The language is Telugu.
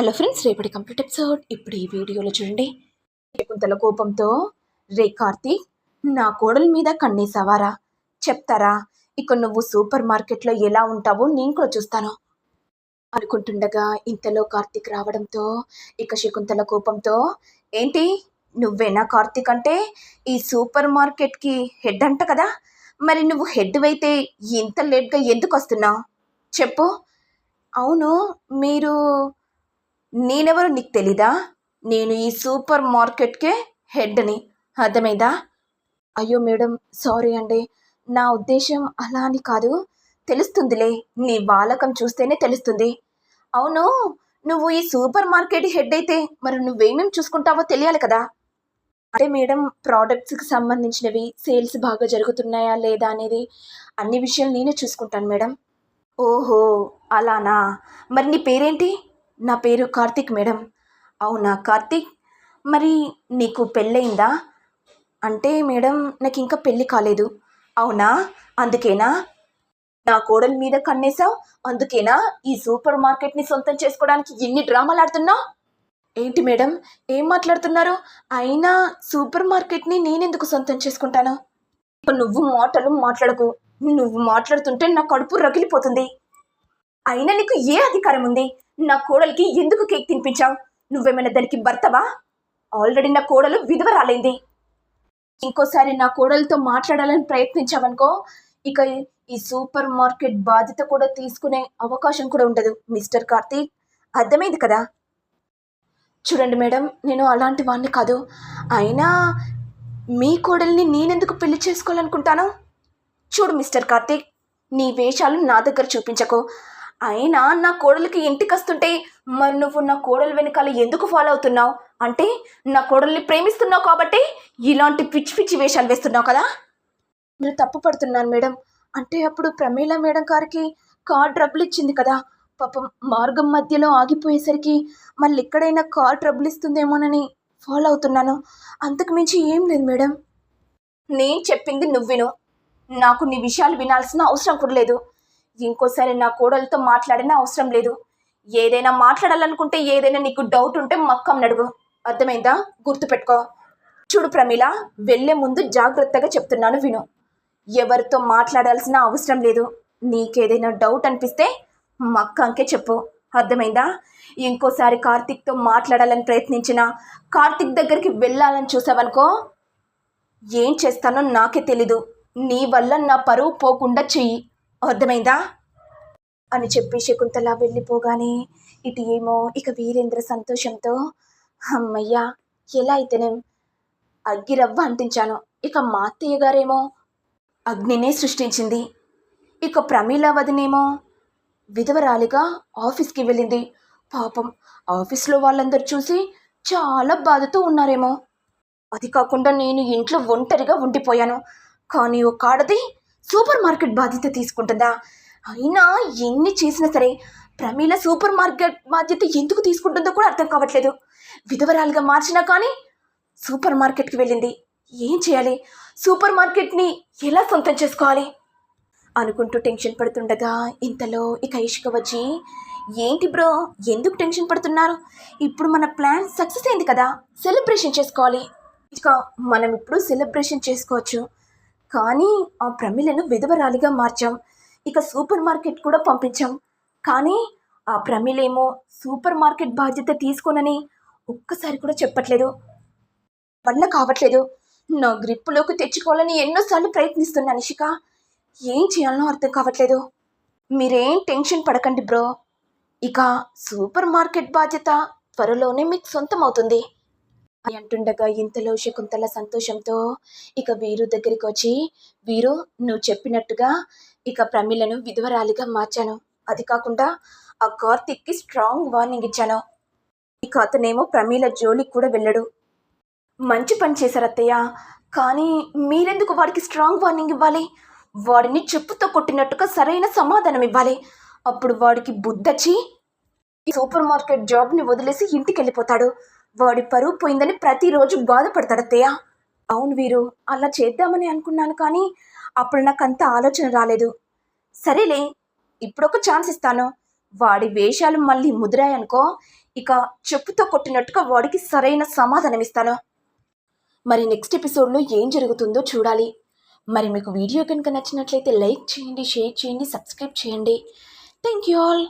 హలో ఫ్రెండ్స్, రేపటి కంప్లీట్ ఎపిసోడ్ ఇప్పుడు ఈ వీడియోలో చూడండి. శకుంతల కోపంతో, రే కార్తీక్, నా కోడల మీద కన్నేసావారా? చెప్తారా? ఇక నువ్వు సూపర్ మార్కెట్లో ఎలా ఉంటావో నేను కూడా చూస్తాను అనుకుంటుండగా ఇంతలో కార్తీక్ రావడంతో ఇక శకుంతల కోపంతో, ఏంటి నువ్వేనా కార్తీక్ అంటే ఈ సూపర్ మార్కెట్కి హెడ్ అంట కదా, మరి నువ్వు హెడ్ అయితే ఇంత లేట్గా ఎందుకు వస్తున్నావు చెప్పు. అవును, మీరు నేనెవరో నీకు తెలీదా? నేను ఈ సూపర్ మార్కెట్కే హెడ్ని, అర్థమైందా? అయ్యో మేడం, సారీ అండి, నా ఉద్దేశం అలా అని కాదు. తెలుస్తుందిలే, నీ బాలకం చూస్తేనే తెలుస్తుంది. అవును, నువ్వు ఈ సూపర్ మార్కెట్ హెడ్ అయితే మరి నువ్వేమేమి చూసుకుంటావో తెలియాలి కదా. అంటే మేడం, ప్రోడక్ట్స్కి సంబంధించినవి సేల్స్ బాగా జరుగుతున్నాయా లేదా అనేది అన్ని విషయాలు నేనే చూసుకుంటాను మేడం. ఓహో, అలానా? మరి నీ పేరేంటి? నా పేరు కార్తీక్ మేడం. అవునా కార్తీక్, మరి నీకు పెళ్ళయిందా? అంటే మేడం, నాకు ఇంకా పెళ్ళి కాలేదు. అవునా, అందుకేనా నా కోడల మీద కన్నేసావు? అందుకేనా ఈ సూపర్ మార్కెట్ని సొంతం చేసుకోవడానికి ఎన్ని డ్రామాలు ఆడుతున్నావు? ఏంటి మేడం, ఏం మాట్లాడుతున్నారు? అయినా సూపర్ మార్కెట్ని నేనెందుకు సొంతం చేసుకుంటాను? నువ్వు మాటలు మాట్లాడకు. నువ్వు మాట్లాడుతుంటే నా కడుపు రగిలిపోతుంది. అయినా నీకు ఏ అధికారం ఉంది? నా కోడలికి ఎందుకు కేక్ తినిపించావు? నువ్వేమైనా దానికి భర్తవా? ఆల్రెడీ నా కోడలు విధవరాలైంది. ఇంకోసారి నా కోడలతో మాట్లాడాలని ప్రయత్నించావనుకో, ఇక ఈ సూపర్ మార్కెట్ బాధ్యత కూడా తీసుకునే అవకాశం కూడా ఉండదు మిస్టర్ కార్తీక్, అర్థమైంది కదా? చూడండి మేడం, నేను అలాంటి వాడిని కాదు. అయినా మీ కోడల్ని నేనెందుకు పెళ్లి చేసుకోవాలనుకుంటాను? చూడు మిస్టర్ కార్తీక్, నీ వేషాలు నా దగ్గర చూపించకు. అయినా నా కోడలికి ఇంటికి వస్తుంటే మరి నువ్వు నా కోడలు వెనకాల ఎందుకు ఫాలో అవుతున్నావు? అంటే నా కోడల్ని ప్రేమిస్తున్నావు కాబట్టి ఇలాంటి పిచ్చి పిచ్చి వేషాలు వేస్తున్నావు కదా. మీరు తప్పు పడుతున్నాను మేడం. అంటే అప్పుడు ప్రమీల మేడం గారికి కార్ ట్రబుల్ ఇచ్చింది కదా, పాపం మార్గం మధ్యలో ఆగిపోయేసరికి మళ్ళీ ఎక్కడైనా కార్ ట్రబుల్ ఇస్తుందేమోనని ఫాలో అవుతున్నాను, అంతకు మించి ఏం లేదు మేడం. నేను చెప్పింది నువ్వు విను, నాకు నీ విషయాలు వినాల్సిన అవసరం కూడా లేదు. ఇంకోసారి నా కోడలతో మాట్లాడిన అవసరం లేదు. ఏదైనా మాట్లాడాలనుకుంటే, ఏదైనా నీకు డౌట్ ఉంటే మక్కం నడువు, అర్థమైందా? గుర్తుపెట్టుకో. చూడు ప్రమీల, వెళ్ళే ముందు జాగ్రత్తగా చెప్తున్నాను విను. ఎవరితో మాట్లాడాల్సిన అవసరం లేదు. నీకేదైనా డౌట్ అనిపిస్తే మక్కంకే చెప్పు, అర్థమైందా? ఇంకోసారి కార్తీక్తో మాట్లాడాలని ప్రయత్నించినా, కార్తీక్ దగ్గరికి వెళ్ళాలని చూసావనుకో, ఏం చేస్తానో నాకే తెలీదు. నీ వల్ల నా పరువు పోకుండా చెయ్యి, అర్థమైందా అని చెప్పి శకుంతల వెళ్ళిపోగానే ఇటు ఏమో ఇక వీరేంద్ర సంతోషంతో, అమ్మయ్యా, ఎలా అయితేనేం అగ్గిరవ్వ అంటించాను. ఇక మా అత్తయ్య గారేమో అగ్నినే సృష్టించింది. ఇక ప్రమీల వదినేమో విధవరాలిగా ఆఫీస్కి వెళ్ళింది. పాపం ఆఫీస్లో వాళ్ళందరూ చూసి చాలా బాధతో ఉన్నారేమో. అది కాకుండా నేను ఇంట్లో ఒంటరిగా ఉండిపోయాను. కానీ ఒక ఆడది సూపర్ మార్కెట్ బాధ్యత తీసుకుంటుందా? అయినా ఎన్ని చేసినా సరే ప్రమీల సూపర్ మార్కెట్ బాధ్యత ఎందుకు తీసుకుంటుందో కూడా అర్థం కావట్లేదు. విధవరాలుగా మార్చినా కానీ సూపర్ మార్కెట్కి వెళ్ళింది. ఏం చేయాలి? సూపర్ మార్కెట్ని ఎలా సొంతం చేసుకోవాలి అనుకుంటూ టెన్షన్ పడుతుండగా ఇంతలో ఇక ఇష్క వచ్చి, ఏంటి బ్రో, ఎందుకు టెన్షన్ పడుతున్నారు? ఇప్పుడు మన ప్లాన్ సక్సెస్ అయింది కదా, సెలబ్రేషన్ చేసుకోవాలి. ఇక మనం ఇప్పుడు సెలబ్రేషన్ చేసుకోవచ్చు. కానీ ఆ ప్రమీలను విధవరాలిగా మార్చాం, ఇక సూపర్ మార్కెట్ కూడా పంపించాం. కానీ ఆ ప్రమీలేమో సూపర్ మార్కెట్ బాధ్యత తీసుకోనని ఒక్కసారి కూడా చెప్పట్లేదు. వల్ల కావట్లేదు. నా గ్రిప్పులోకి తెచ్చుకోవాలని ఎన్నోసార్లు ప్రయత్నిస్తున్నాను నిషిక, ఏం చేయాలనో అర్థం కావట్లేదు. మీరేం టెన్షన్ పడకండి బ్రో, ఇక సూపర్ మార్కెట్ బాధ్యత త్వరలోనే మీకు సొంతం అవుతుంది అని అంటుండగా ఇంతలో శకుంతల సంతోషంతో ఇక వీరు దగ్గరికి వచ్చి, వీరు, నువ్వు చెప్పినట్టుగా ఇక ప్రమీలను విధవరాలిగా మార్చాను. అది కాకుండా ఆ కార్తిక్కి స్ట్రాంగ్ వార్నింగ్ ఇచ్చాను. ఇక అతనేమో ప్రమీల జోలికి కూడా వెళ్ళడు. మంచి పని చేశారు అత్తయ్య, కానీ మీరెందుకు వాడికి స్ట్రాంగ్ వార్నింగ్ ఇవ్వాలి? వాడిని చెప్పుతో కొట్టినట్టుగా సరైన సమాధానం ఇవ్వాలి. అప్పుడు వాడికి బుద్ధొచ్చి ఈ సూపర్ మార్కెట్ జాబ్ని వదిలేసి ఇంటికి వెళ్ళిపోతాడు. వాడి పరువు పోయిందని ప్రతిరోజు బాధపడతాడు అత్తయ్య. అవును వీరు, అలా చేద్దామని అనుకున్నాను, కానీ అప్పుడు నాకు అంత ఆలోచన రాలేదు. సరేలే, ఇప్పుడు ఒక ఛాన్స్ ఇస్తాను. వాడి వేషాలు మళ్ళీ ముదిరాయనుకో, ఇక చెప్పుతో కొట్టినట్టుగా వాడికి సరైన సమాధానం ఇస్తాను. మరి నెక్స్ట్ ఎపిసోడ్లో ఏం జరుగుతుందో చూడాలి. మరి మీకు వీడియో కనుక నచ్చినట్లయితే లైక్ చేయండి, షేర్ చేయండి, సబ్స్క్రైబ్ చేయండి. Thank you all.